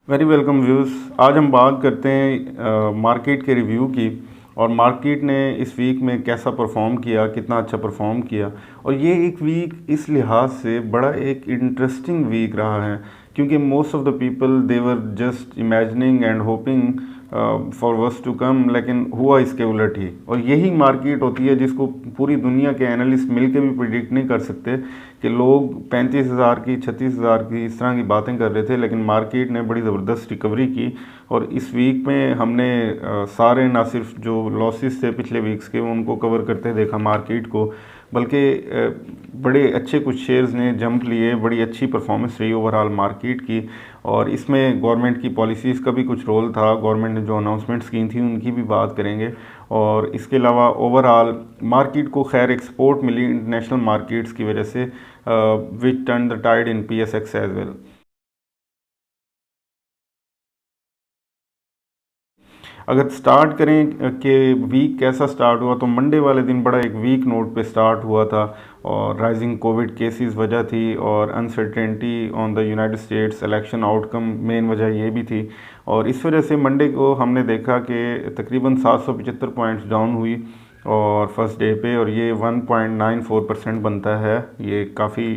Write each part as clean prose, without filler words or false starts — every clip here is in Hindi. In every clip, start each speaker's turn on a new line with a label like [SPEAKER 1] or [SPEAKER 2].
[SPEAKER 1] Very welcome views. आज हम बात करते हैं मार्केट के रिव्यू की और मार्केट ने इस वीक में कैसा परफॉर्म किया, कितना अच्छा परफॉर्म किया। और ये एक वीक इस लिहाज से बड़ा एक इंटरेस्टिंग वीक रहा है क्योंकि most of the people they were just imagining and hoping for worse to come, लेकिन हुआ इसके उलट ही। और यही मार्केट होती है जिसको पूरी दुनिया के एनालिस्ट मिलकर भी प्रिडिक्ट नहीं कर सकते कि लोग 35,000 की, 36,000 की, इस तरह की बातें कर रहे थे, लेकिन मार्केट ने बड़ी ज़बरदस्त रिकवरी की। और इस वीक में हमने सारे ना सिर्फ जो लॉसेस थे पिछले वीक्स के उनको कवर करते देखा मार्केट को, बल्कि बड़े अच्छे कुछ शेयर्स ने जंप लिए, बड़ी अच्छी परफॉर्मेंस रही ओवरऑल मार्केट की। और इसमें गवर्नमेंट की पॉलिसीज़ का भी कुछ रोल था, गवर्नमेंट ने जो अनाउंसमेंट्स की थी उनकी भी बात करेंगे। और इसके अलावा ओवरऑल मार्केट को खैर एक्सपोर्ट मिली इंटरनेशनल मार्केट्स की वजह से, which turn the tide in PSX as well. अगर स्टार्ट करें कि वीक कैसा स्टार्ट हुआ, तो मंडे वाले दिन बड़ा एक वीक नोट पे स्टार्ट हुआ था और राइजिंग कोविड केसेस वजह थी और uncertainty on the United states election outcome main वजह ये भी थी। और इस वजह से मंडे को हमने देखा कि तकरीबन 775 पॉइंट्स डाउन हुई और फर्स्ट डे पे, और ये 1.94% बनता है, ये काफ़ी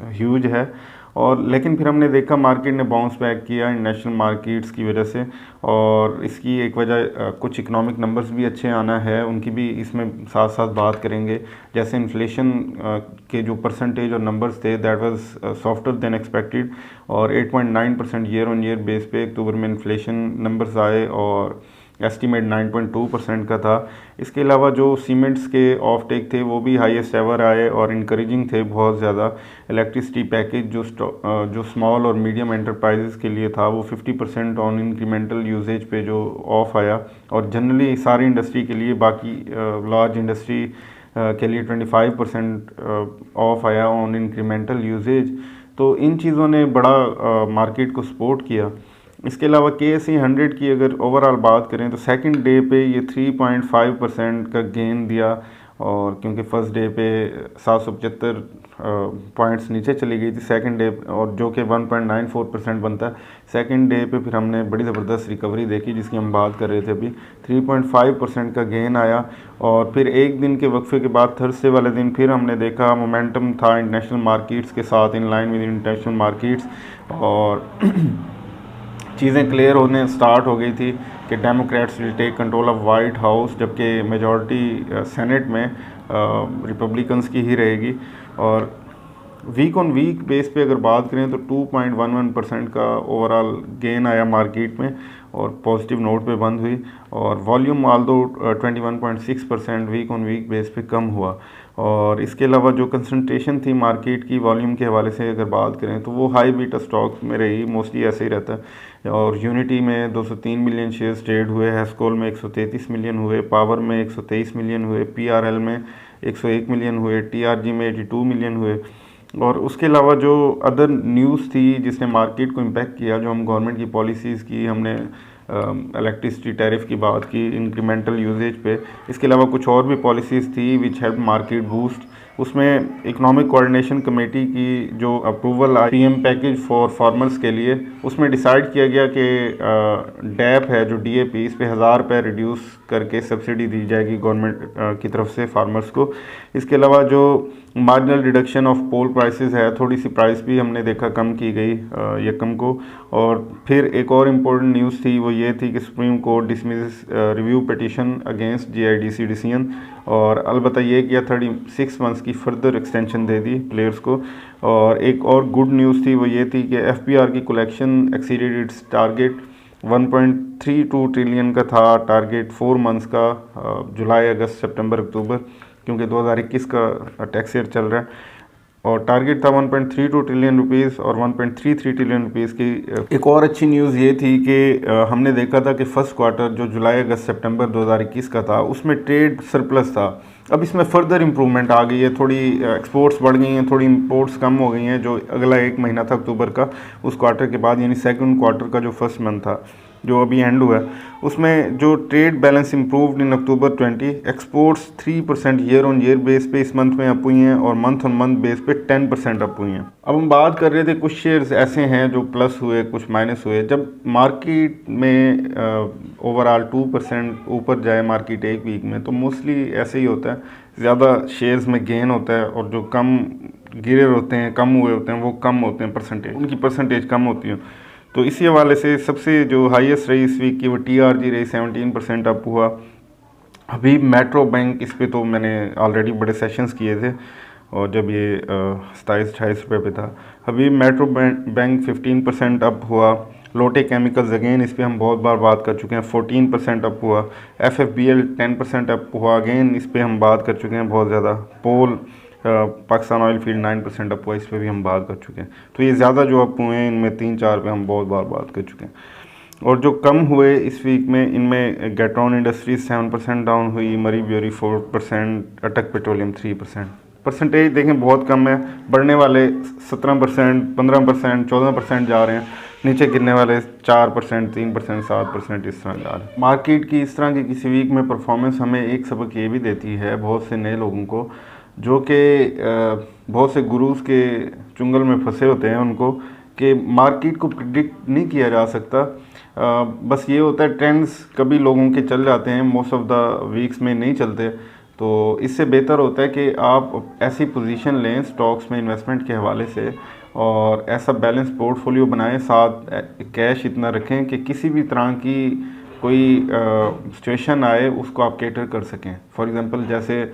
[SPEAKER 1] ह्यूज है। और लेकिन फिर हमने देखा मार्केट ने बाउंस बैक किया इंटरनेशनल मार्केट्स की वजह से। और इसकी एक वजह कुछ इकोनॉमिक नंबर्स भी अच्छे आना है, उनकी भी इसमें साथ साथ बात करेंगे। जैसे इन्फ्लेशन के जो परसेंटेज और नंबर्स थे that was softer then expected, और 8.9% ईयर ऑन ईयर बेस पे अक्टूबर में इन्फ्लेशन नंबर्स आए और एस्टीमेट 9.2% का था। इसके अलावा जो सीमेंट्स के ऑफ टेक थे वो भी हाईएस्ट एवर आए और इनकरेजिंग थे बहुत ज़्यादा। इलेक्ट्रिसिटी पैकेज जो स्मॉल और मीडियम एंटरप्राइजेज़ के लिए था वो 50% ऑन इंक्रीमेंटल यूजेज पे जो ऑफ आया, और जनरली सारी इंडस्ट्री के लिए, बाकी लार्ज इंडस्ट्री के लिए 25% ऑफ आया ऑन इंक्रीमेंटल यूजेज। तो इन चीज़ों ने बड़ा मार्केट को सपोर्ट किया। इसके अलावा KSE 100 की अगर ओवरऑल बात करें तो सेकंड डे पे ये 3.5% का गेन दिया, और क्योंकि फर्स्ट डे पे 775 पॉइंट्स नीचे चली गई थी सेकंड डे, और जो कि 1.94% बनता है। सेकंड डे पे फिर हमने बड़ी ज़बरदस्त रिकवरी देखी जिसकी हम बात कर रहे थे अभी, 3.5% का गेन आया। और फिर एक दिन के वक्फे के बाद थर्सडे वाले दिन फिर हमने देखा मोमेंटम था इंटरनेशनल मार्केट्स के साथ, in line with international markets, और चीज़ें क्लियर होने स्टार्ट हो गई थी कि Democrats will take control of White House, जबकि मेजॉरिटी सेनेट में रिपब्लिकन्स की ही रहेगी। और वीक ऑन वीक बेस पे अगर बात करें तो 2.11% का ओवरऑल गेन आया मार्केट में और पॉजिटिव नोट पे बंद हुई। और volume also 21.6% week on week base पे कम हुआ। और इसके अलावा जो कंसंट्रेशन थी मार्केट की वॉल्यूम के हवाले से अगर बात करें तो वो हाई बीटा स्टॉक में रही, मोस्टली ऐसे ही रहता है। और यूनिटी में 203 मिलियन शेयर्स ट्रेड हुए, हेस्कोल में 133 मिलियन हुए, पावर में 123 मिलियन हुए, PRL में 101 मिलियन हुए, TRG में 82 मिलियन हुए। और उसके अलावा जो अदर न्यूज़ थी जिसने मार्केट को इम्पेक्ट किया, जो हम गवर्नमेंट की पॉलिसीज़ की, हमने इलेक्ट्रिसिटी टैरिफ की बात की इंक्रीमेंटल यूजेज पे। इसके अलावा कुछ और भी पॉलिसीज़ थी विच हेल्प मार्केट बूस्ट। उसमें इकोनॉमिक कोऑर्डिनेशन कमेटी की जो approval I PM package for farmers के लिए, उसमें डिसाइड किया गया कि डैप है जो DAP, इस पे 1000 रुपये रिड्यूस करके सब्सिडी दी जाएगी गवर्नमेंट की तरफ से फार्मर्स को। इसके अलावा जो marginal reduction of pole prices है, थोड़ी सी प्राइस भी हमने देखा कम की गई यकम को। और फिर एक और इम्पोर्टेंट न्यूज़ थी वो ये थी कि supreme court dismiss review petition against GIDC decision, और अलबत्ता ये किया 36 मंथ्स की फर्दर एक्सटेंशन दे दी प्लेयर्स को। और एक और गुड न्यूज़ थी वो ये थी कि FPR की collection exceeded it's target. 1.32 trillion का था टारगेट 4 मंथ्स का, जुलाई अगस्त सितंबर अक्टूबर, क्योंकि 2021 का टैक्स ईयर चल रहा है। और टारगेट था 1.32 ट्रिलियन रुपीज़ और 1.33 ट्रिलियन रुपीज़ की। एक और अच्छी न्यूज़ ये थी कि हमने देखा था कि फर्स्ट क्वार्टर जो जुलाई अगस्त सितंबर 2021 का था उसमें ट्रेड सरप्लस था। अब इसमें फर्दर इम्प्रूवमेंट आ गई है, थोड़ी एक्सपोर्ट्स बढ़ गई हैं, थोड़ी इंपोर्ट्स कम हो गई हैं। जो अगला एक महीना था अक्टूबर का, उस क्वार्टर के बाद, यानी सेकंड क्वार्टर का जो फर्स्ट मंथ था, जो अभी एंड हुआ है, उसमें जो trade balance improved in October 20, exports 3% year on year base पे इस मंथ में अप हुई हैं और मंथ ऑन मंथ बेस पे 10% अप हुई हैं। अब हम बात कर रहे थे कुछ शेयर्स ऐसे हैं जो प्लस हुए, कुछ माइनस हुए। जब मार्केट में ओवरऑल 2% ऊपर जाए मार्केट एक वीक में, तो मोस्टली ऐसे ही होता है, ज़्यादा शेयर्स में गेन होता है और जो कम गिरे होते हैं, कम हुए होते हैं, वो कम होते हैं परसेंटेज, उनकी परसेंटेज कम होती है। तो इसी हवाले से सबसे जो हाईएस्ट रही इस वीक की वो TRG रही, 17% अप हुआ। अभी मेट्रो बैंक, इस पे तो मैंने ऑलरेडी बड़े सेशंस किए थे और जब ये 27-28 रुपये पे था। अभी मेट्रो बैंक 15% अप हुआ। लोटे केमिकल्स अगेन, इस पे हम बहुत बार बात कर चुके हैं, 14% अप हुआ। FFBL 10% अप हुआ, अगेन इस पे हम बात कर चुके हैं बहुत ज़्यादा। पोल पाकिस्तान ऑयल फील्ड 9% अप हुआ, इस पर भी हम बात कर चुके हैं। तो ये ज़्यादा जो अप हुए हैं इनमें 3-4 पे हम बहुत बार बात कर चुके हैं। और जो कम हुए इस वीक में, इनमें गेट्रॉन इंडस्ट्रीज 7% डाउन हुई, मरी ब्योरी 4%, अटक पेट्रोलियम 3%। परसेंटेज देखें बहुत कम है, बढ़ने वाले 17%, 15%, 14% जा रहे हैं, नीचे गिरने वाले 4%, 3%, 7% इस तरह जा रहे हैं। मार्केट की इस तरह की किसी वीक में परफॉर्मेंस हमें एक सबक ये भी देती है बहुत से नए लोगों को, जो कि बहुत से गुरूज के चुंगल में फंसे होते हैं उनको, कि मार्केट को प्रिडिक्ट नहीं किया जा सकता। बस ये होता है ट्रेंड्स कभी लोगों के चल जाते हैं, मोस्ट ऑफ द वीक्स में नहीं चलते। तो इससे बेहतर होता है कि आप ऐसी पोजीशन लें स्टॉक्स में इन्वेस्टमेंट के हवाले से और ऐसा बैलेंस पोर्टफोलियो बनाएं, साथ कैश इतना रखें कि किसी भी तरह की कोई सिचुएशन आए उसको आप कैटर कर सकें। फॉर एग्ज़ाम्पल जैसे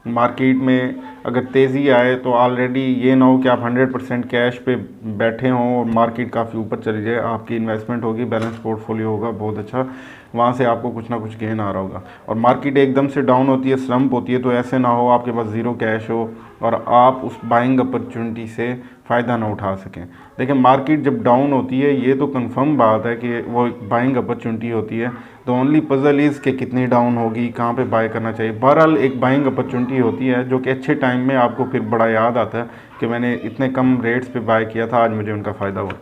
[SPEAKER 1] मार्केट में अगर तेज़ी आए तो ऑलरेडी ये ना हो कि आप 100% कैश पे बैठे हों और मार्केट काफ़ी ऊपर चली जाए, आपकी इन्वेस्टमेंट होगी, बैलेंस पोर्टफोलियो होगा बहुत अच्छा, वहाँ से आपको कुछ ना कुछ गेन आ रहा होगा। और मार्केट एकदम से डाउन होती है, स्लम्प होती है, तो ऐसे ना हो आपके पास ज़ीरो कैश हो और आप उस बाइंग अपॉर्चुनिटी से फ़ायदा ना उठा सकें। देखिए मार्केट जब डाउन होती है ये तो कंफर्म बात है कि वो बाइंग अपॉर्चुनिटी होती है। तो ओनली पजल इज़ कि कितनी डाउन होगी, कहाँ पे बाय करना चाहिए। बहरहाल एक बाइंग अपॉर्चुनिटी होती है जो कि अच्छे टाइम में आपको फिर बड़ा याद आता है कि मैंने इतने कम रेट्स पे बाय किया था, आज मुझे उनका फ़ायदा हुआ।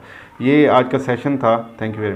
[SPEAKER 1] ये आज का सेशन था। Thank you very much.